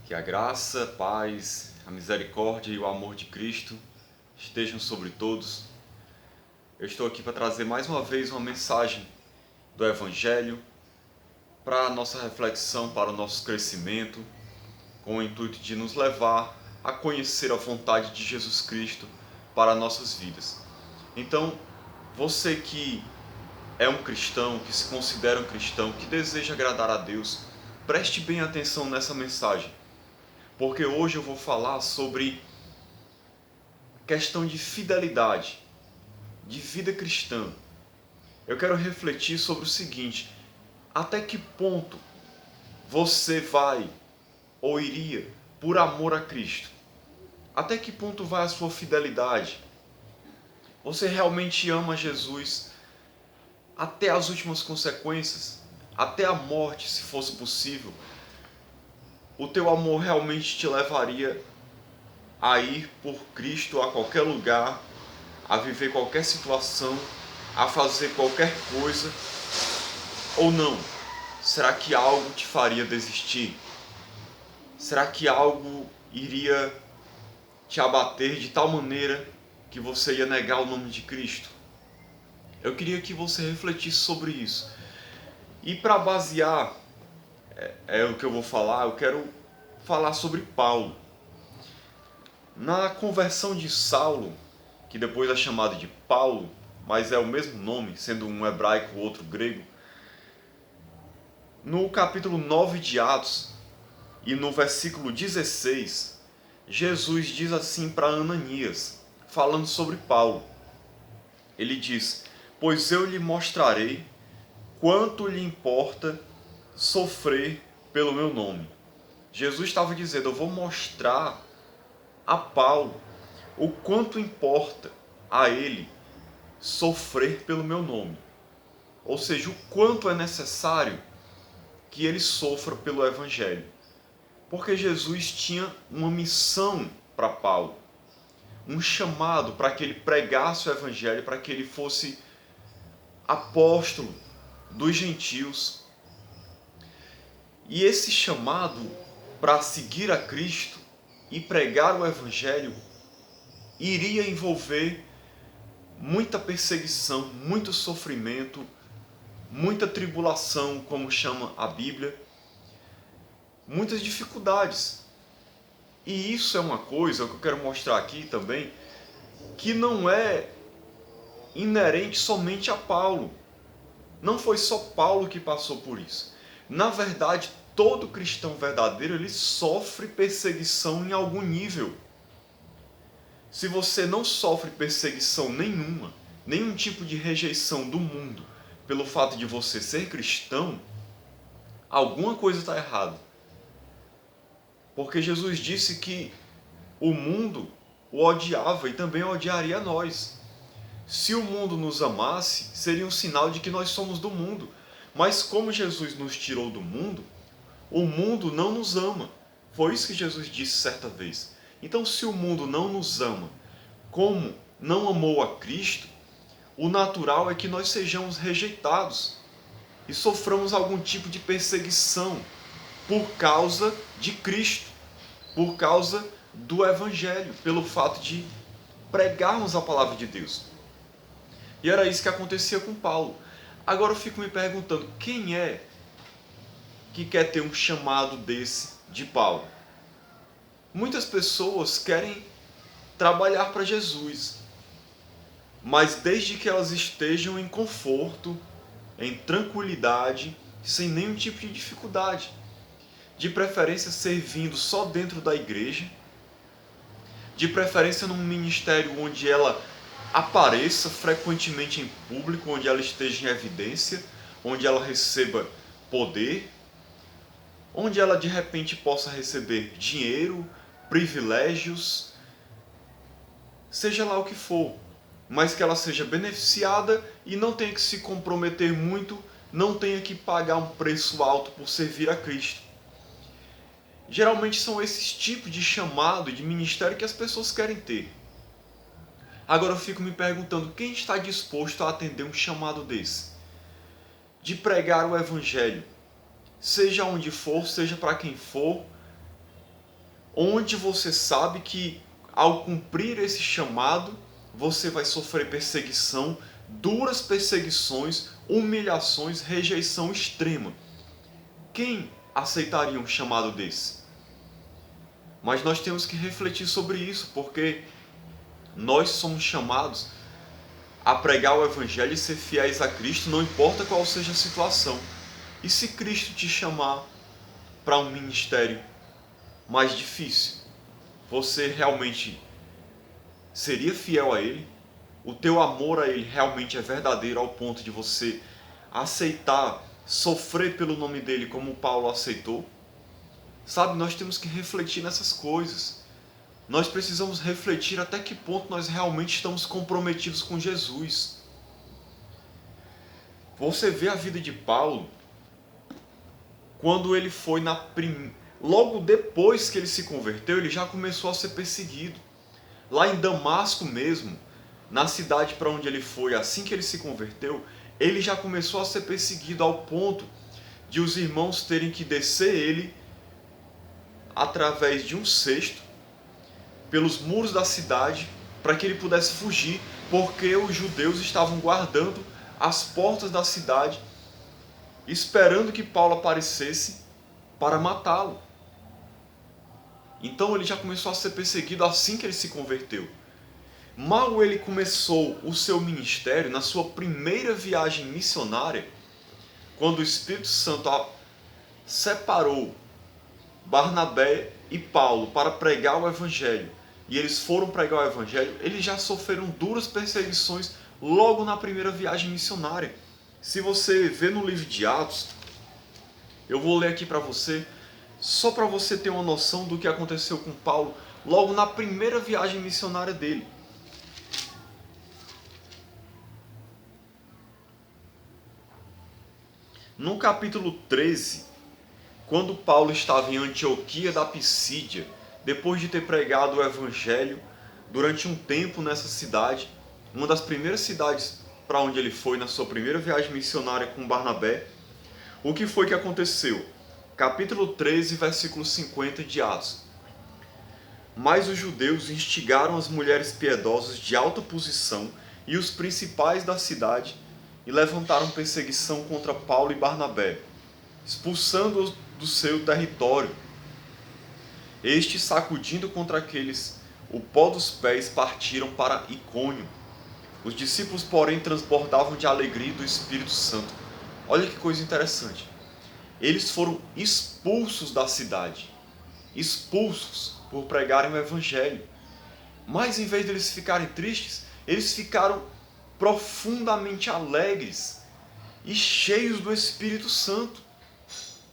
Que a graça, a paz, a misericórdia e o amor de Cristo estejam sobre todos. Eu estou aqui para trazer mais uma vez uma mensagem do Evangelho para a nossa reflexão, para o nosso crescimento, com o intuito de nos levar a conhecer a vontade de Jesus Cristo para nossas vidas. Então, você que é um cristão, que se considera um cristão, que deseja agradar a Deus, preste bem atenção nessa mensagem, porque hoje eu vou falar sobre questão de fidelidade, de vida cristã. Eu quero refletir sobre o seguinte: até que ponto você vai ou iria por amor a Cristo? Até que ponto vai a sua fidelidade? Você realmente ama Jesus até as últimas consequências, até a morte, se fosse possível? O teu amor realmente te levaria a ir por Cristo a qualquer lugar, a viver qualquer situação, a fazer qualquer coisa, ou não? Será que algo te faria desistir? Será que algo iria te abater de tal maneira que você ia negar o nome de Cristo? Eu queria que você refletisse sobre isso. E para basear o que eu vou falar, eu quero falar sobre Paulo. Na conversão de Saulo, que depois é chamado de Paulo, mas é o mesmo nome, sendo um hebraico e outro grego, no capítulo 9 de Atos e no versículo 16, Jesus diz assim para Ananias, falando sobre Paulo. Ele diz: pois eu lhe mostrarei quanto lhe importa sofrer pelo meu nome. Jesus estava dizendo: eu vou mostrar a Paulo o quanto importa a ele sofrer pelo meu nome. Ou seja, o quanto é necessário que ele sofra pelo Evangelho. Porque Jesus tinha uma missão para Paulo, um chamado para que ele pregasse o Evangelho, para que ele fosse apóstolo dos gentios. E esse chamado para seguir a Cristo e pregar o Evangelho iria envolver muita perseguição, muito sofrimento, muita tribulação, como chama a Bíblia, muitas dificuldades. E isso é uma coisa que eu quero mostrar aqui também, que não é inerente somente a Paulo. Não foi só Paulo que passou por isso. Na verdade, todo cristão verdadeiro, ele sofre perseguição em algum nível. Se você não sofre perseguição nenhuma, nenhum tipo de rejeição do mundo, pelo fato de você ser cristão, alguma coisa está errada. Porque Jesus disse que o mundo o odiava e também odiaria nós. Se o mundo nos amasse, seria um sinal de que nós somos do mundo. Mas como Jesus nos tirou do mundo, o mundo não nos ama. Foi isso que Jesus disse certa vez. Então, se o mundo não nos ama, como não amou a Cristo, o natural é que nós sejamos rejeitados e soframos algum tipo de perseguição por causa de Cristo, por causa do Evangelho, pelo fato de pregarmos a palavra de Deus. E era isso que acontecia com Paulo. Agora eu fico me perguntando, quem é que quer ter um chamado desse de Paulo? Muitas pessoas querem trabalhar para Jesus, mas desde que elas estejam em conforto, em tranquilidade, sem nenhum tipo de dificuldade. De preferência servindo só dentro da igreja, de preferência num ministério onde ela apareça frequentemente em público, onde ela esteja em evidência, onde ela receba poder, onde ela de repente possa receber dinheiro, privilégios, seja lá o que for, mas que ela seja beneficiada e não tenha que se comprometer muito, não tenha que pagar um preço alto por servir a Cristo. Geralmente são esses tipos de chamado, de ministério que as pessoas querem ter. Agora eu fico me perguntando, quem está disposto a atender um chamado desse? De pregar o Evangelho, seja onde for, seja para quem for, onde você sabe que ao cumprir esse chamado, você vai sofrer perseguição, duras perseguições, humilhações, rejeição extrema. Quem aceitaria um chamado desse? Mas nós temos que refletir sobre isso, porque nós somos chamados a pregar o Evangelho e ser fiéis a Cristo, não importa qual seja a situação. E se Cristo te chamar para um ministério mais difícil, você realmente seria fiel a Ele? O teu amor a Ele realmente é verdadeiro ao ponto de você aceitar, sofrer pelo nome dEle como Paulo aceitou? Sabe, nós temos que refletir nessas coisas. Nós precisamos refletir até que ponto nós realmente estamos comprometidos com Jesus. Você vê a vida de Paulo, quando ele foi logo depois que ele se converteu, ele já começou a ser perseguido. Lá em Damasco mesmo, na cidade para onde ele foi, assim que ele se converteu, ele já começou a ser perseguido ao ponto de os irmãos terem que descer ele através de um cesto pelos muros da cidade para que ele pudesse fugir, porque os judeus estavam guardando as portas da cidade, esperando que Paulo aparecesse para matá-lo. Então ele já começou a ser perseguido assim que ele se converteu. Mal ele começou o seu ministério, na sua primeira viagem missionária, quando o Espírito Santo separou Barnabé e Paulo para pregar o Evangelho, e eles foram pregar o Evangelho, eles já sofreram duras perseguições logo na primeira viagem missionária. Se você vê no livro de Atos, eu vou ler aqui para você, só para você ter uma noção do que aconteceu com Paulo logo na primeira viagem missionária dele. No capítulo 13, quando Paulo estava em Antioquia da Pisídia, depois de ter pregado o Evangelho durante um tempo nessa cidade, uma das primeiras cidades para onde ele foi na sua primeira viagem missionária com Barnabé, o que foi que aconteceu? Capítulo 13, versículo 50 de Atos. Mas os judeus instigaram as mulheres piedosas de alta posição e os principais da cidade e levantaram perseguição contra Paulo e Barnabé, expulsando-os do seu território. Estes, sacudindo contra aqueles o pó dos pés, partiram para Icônio. Os discípulos, porém, transbordavam de alegria do Espírito Santo. Olha que coisa interessante. Eles foram expulsos da cidade, expulsos por pregarem o Evangelho. Mas em vez de eles ficarem tristes, eles ficaram profundamente alegres e cheios do Espírito Santo.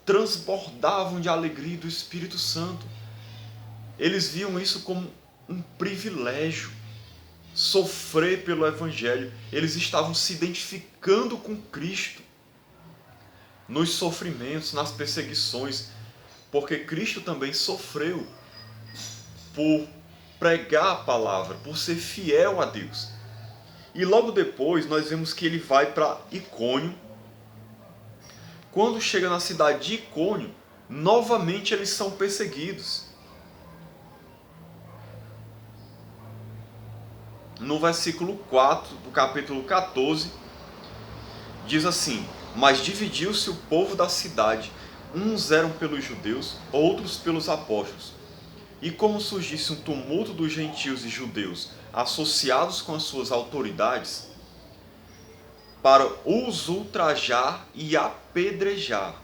Transbordavam de alegria do Espírito Santo. Eles viam isso como um privilégio, sofrer pelo Evangelho. Eles estavam se identificando com Cristo nos sofrimentos, nas perseguições, porque Cristo também sofreu por pregar a palavra, por ser fiel a Deus. E logo depois nós vemos que ele vai para Icônio. Quando chega na cidade de Icônio, novamente eles são perseguidos. No versículo 4 do capítulo 14, diz assim: Mas dividiu-se o povo da cidade, uns eram pelos judeus, outros pelos apóstolos. E como surgisse um tumulto dos gentios e judeus associados com as suas autoridades, para os ultrajar e apedrejar.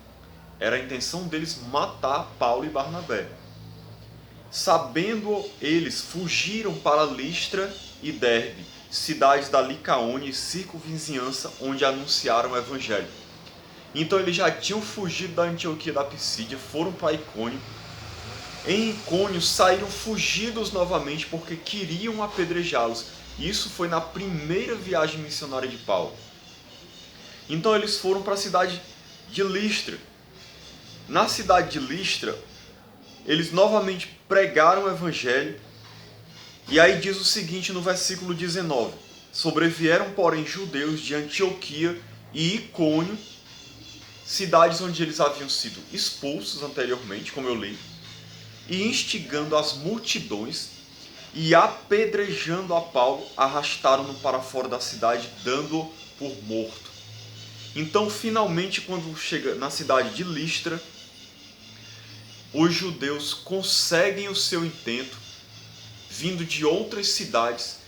Era a intenção deles matar Paulo e Barnabé. Sabendo eles, fugiram para Listra e Derbe, cidades da Licaônia e circunvizinhança, onde anunciaram o Evangelho. Então eles já tinham fugido da Antioquia da Pisídia, foram para Icônio. Em Icônio saíram fugidos novamente porque queriam apedrejá-los. Isso foi na primeira viagem missionária de Paulo. Então eles foram para a cidade de Listra. Na cidade de Listra, eles novamente pregaram o Evangelho. E aí diz o seguinte no versículo 19: Sobrevieram, porém, judeus de Antioquia e Icônio, cidades onde eles haviam sido expulsos anteriormente, como eu li, e instigando as multidões e apedrejando a Paulo, arrastaram-no para fora da cidade, dando-o por morto. Então, finalmente, quando chega na cidade de Listra, os judeus conseguem o seu intento, vindo de outras cidades,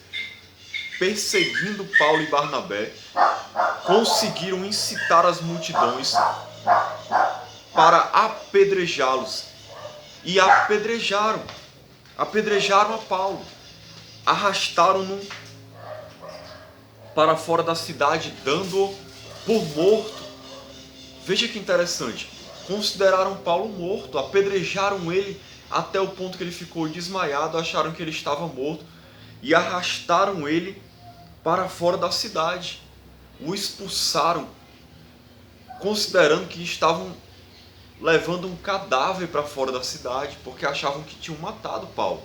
perseguindo Paulo e Barnabé, conseguiram incitar as multidões para apedrejá-los. E apedrejaram a Paulo, arrastaram-no para fora da cidade, dando-o por morto. Veja que interessante, consideraram Paulo morto, apedrejaram ele até o ponto que ele ficou desmaiado, acharam que ele estava morto e arrastaram ele para fora da cidade. O expulsaram, considerando que estavam levando um cadáver para fora da cidade, porque achavam que tinham matado Paulo.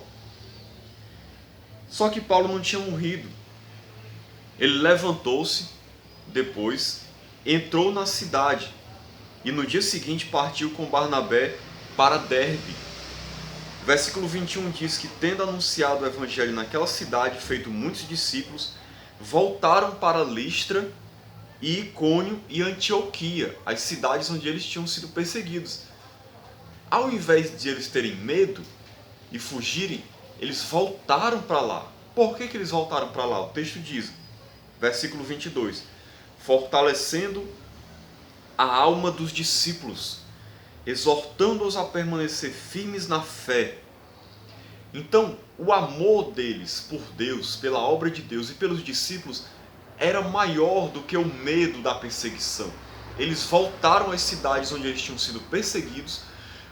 Só que Paulo não tinha morrido. Ele levantou-se depois, entrou na cidade e no dia seguinte partiu com Barnabé para Derbe. Versículo 21 diz que, tendo anunciado o evangelho naquela cidade, feito muitos discípulos, voltaram para Listra e Icônio e Antioquia, as cidades onde eles tinham sido perseguidos. Ao invés de eles terem medo e fugirem, eles voltaram para lá. Por que eles voltaram para lá? O texto diz, versículo 22, fortalecendo a alma dos discípulos, exortando-os a permanecer firmes na fé. Então, o amor deles por Deus, pela obra de Deus e pelos discípulos era maior do que o medo da perseguição. Eles voltaram às cidades onde eles tinham sido perseguidos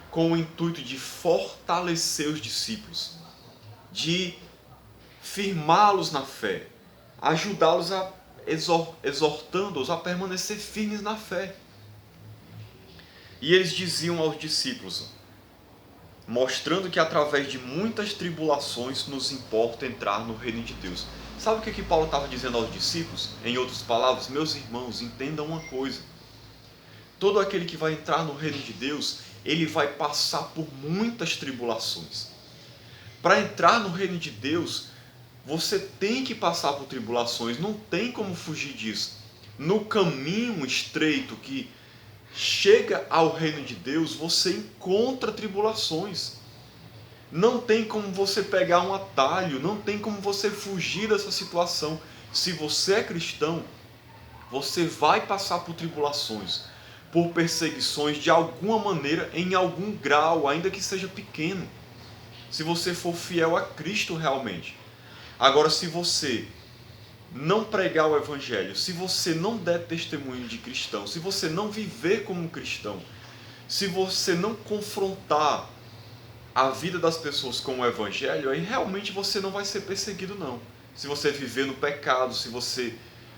com o intuito de fortalecer os discípulos, de firmá-los na fé, ajudá-los a exortando-os a permanecer firmes na fé. E eles diziam aos discípulos, mostrando que através de muitas tribulações nos importa entrar no reino de Deus. Sabe o que Paulo estava dizendo aos discípulos? Em outras palavras, meus irmãos, entendam uma coisa. Todo aquele que vai entrar no reino de Deus, ele vai passar por muitas tribulações. Para entrar no reino de Deus, você tem que passar por tribulações, não tem como fugir disso. No caminho estreito que chega ao reino de Deus, você encontra tribulações. Não tem como você pegar um atalho, não tem como você fugir dessa situação. Se você é cristão, você vai passar por tribulações, por perseguições de alguma maneira, em algum grau, ainda que seja pequeno. Se você for fiel a Cristo realmente. Agora, se você não pregar o evangelho, se você não der testemunho de cristão, se você não viver como cristão, se você não confrontar a vida das pessoas com o evangelho, aí realmente você não vai ser perseguido não. Se você viver no pecado, se você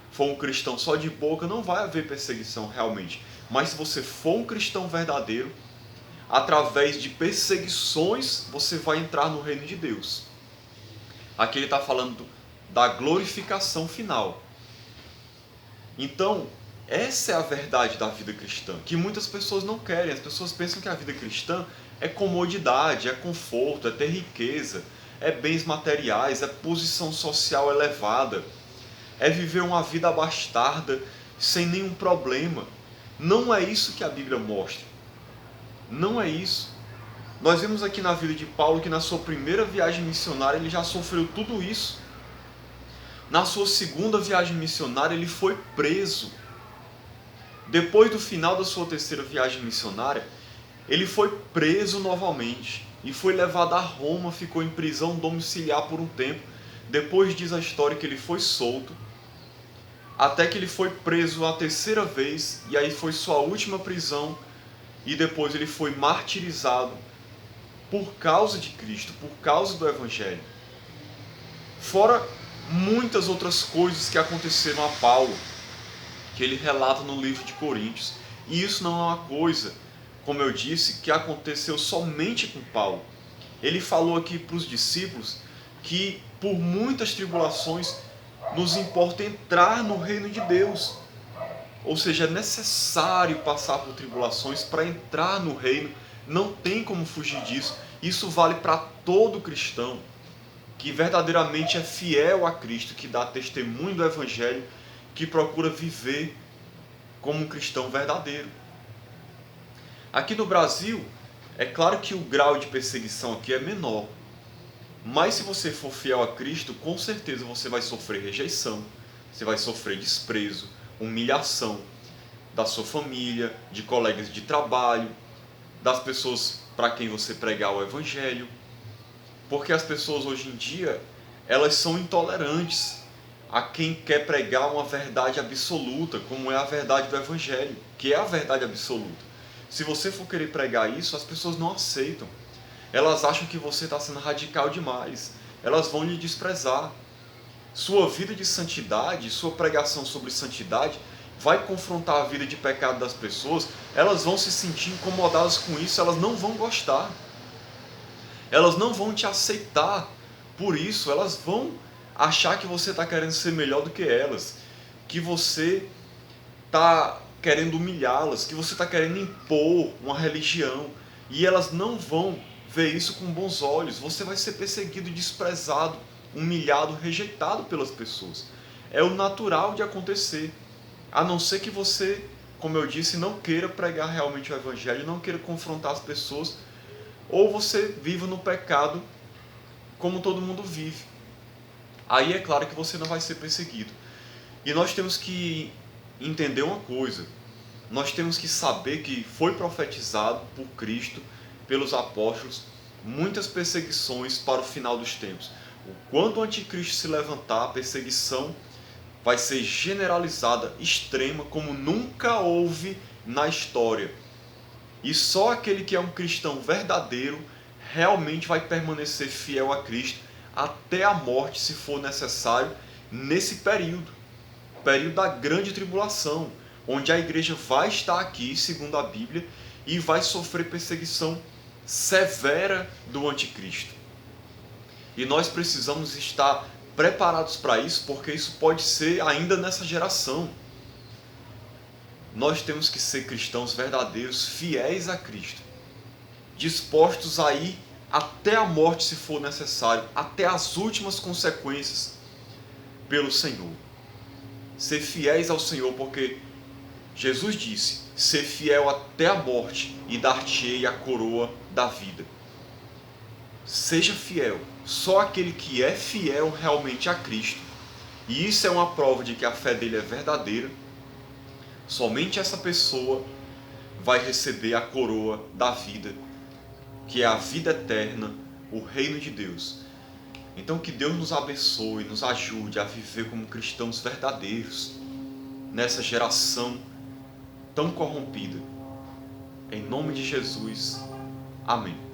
for um cristão só de boca, não vai haver perseguição realmente. Mas se você for um cristão verdadeiro, através de perseguições, você vai entrar no reino de Deus. Aqui ele está falando da glorificação final. Então, essa é a verdade da vida cristã, que muitas pessoas não querem. As pessoas pensam que a vida cristã é comodidade, é conforto, é ter riqueza, é bens materiais, é posição social elevada, é viver uma vida abastarda sem nenhum problema. Não é isso que a Bíblia mostra. Não é isso. Nós vemos aqui na vida de Paulo que na sua primeira viagem missionária ele já sofreu tudo isso. Na sua segunda viagem missionária ele foi preso. Depois do final da sua terceira viagem missionária, ele foi preso novamente e foi levado a Roma, ficou em prisão domiciliar por um tempo. Depois diz a história que ele foi solto, até que ele foi preso a terceira vez, e aí foi sua última prisão, e depois ele foi martirizado por causa de Cristo, por causa do Evangelho. Fora muitas outras coisas que aconteceram a Paulo, que ele relata no livro de Coríntios. E isso não é uma coisa, como eu disse, que aconteceu somente com Paulo. Ele falou aqui para os discípulos que por muitas tribulações nos importa entrar no reino de Deus. Ou seja, é necessário passar por tribulações para entrar no reino. Não tem como fugir disso. Isso vale para todo cristão que verdadeiramente é fiel a Cristo, que dá testemunho do Evangelho, que procura viver como um cristão verdadeiro. Aqui no Brasil, é claro que o grau de perseguição aqui é menor, mas se você for fiel a Cristo, com certeza você vai sofrer rejeição, você vai sofrer desprezo, humilhação da sua família, de colegas de trabalho, das pessoas para quem você pregar o Evangelho. Porque as pessoas hoje em dia, elas são intolerantes a quem quer pregar uma verdade absoluta, como é a verdade do Evangelho, que é a verdade absoluta. Se você for querer pregar isso, as pessoas não aceitam. Elas acham que você está sendo radical demais. Elas vão lhe desprezar. Sua vida de santidade, sua pregação sobre santidade, vai confrontar a vida de pecado das pessoas. Elas vão se sentir incomodadas com isso, elas não vão gostar. Elas não vão te aceitar por isso, elas vão achar que você está querendo ser melhor do que elas, que você está querendo humilhá-las, que você está querendo impor uma religião, e elas não vão ver isso com bons olhos. Você vai ser perseguido, desprezado, humilhado, rejeitado pelas pessoas. É o natural de acontecer, a não ser que você, como eu disse, não queira pregar realmente o Evangelho, não queira confrontar as pessoas, ou você viva no pecado como todo mundo vive. Aí é claro que você não vai ser perseguido. E nós temos que entender uma coisa. Nós temos que saber que foi profetizado por Cristo, pelos apóstolos, muitas perseguições para o final dos tempos. Quando o anticristo se levantar, a perseguição vai ser generalizada, extrema, como nunca houve na história. E só aquele que é um cristão verdadeiro realmente vai permanecer fiel a Cristo até a morte, se for necessário, nesse período da grande tribulação, onde a igreja vai estar aqui, segundo a Bíblia, e vai sofrer perseguição severa do anticristo. E nós precisamos estar preparados para isso, porque isso pode ser ainda nessa geração. Nós temos que ser cristãos verdadeiros, fiéis a Cristo, dispostos a ir até a morte se for necessário, até as últimas consequências pelo Senhor. Ser fiéis ao Senhor, porque Jesus disse: ser fiel até a morte e dar-te-ei a coroa da vida. Seja fiel. Só aquele que é fiel realmente a Cristo, e isso é uma prova de que a fé dele é verdadeira, somente essa pessoa vai receber a coroa da vida, que é a vida eterna, o reino de Deus. Então que Deus nos abençoe, nos ajude a viver como cristãos verdadeiros nessa geração tão corrompida. Em nome de Jesus. Amém.